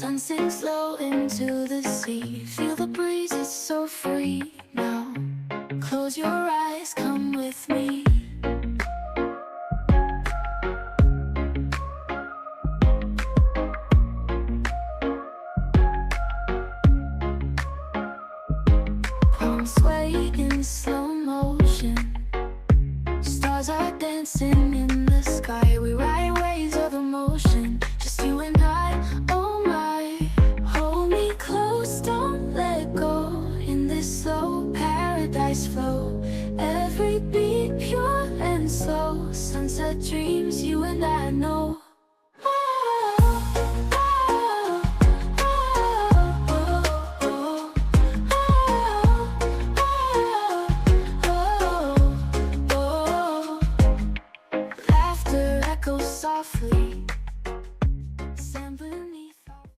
Sun sinks low into the sea. Feel the breeze, it's so free now. Close your eyes, come with me. Palms sway in slow motion. Stars are dancing in the sky. We ride waves of emotion, just you and I. Oh my, hold me close, don't let go. In this slow paradise flow, every beat pure and slow. Sunset dreams, you and I know. Laughter echoes softly, sand beneath.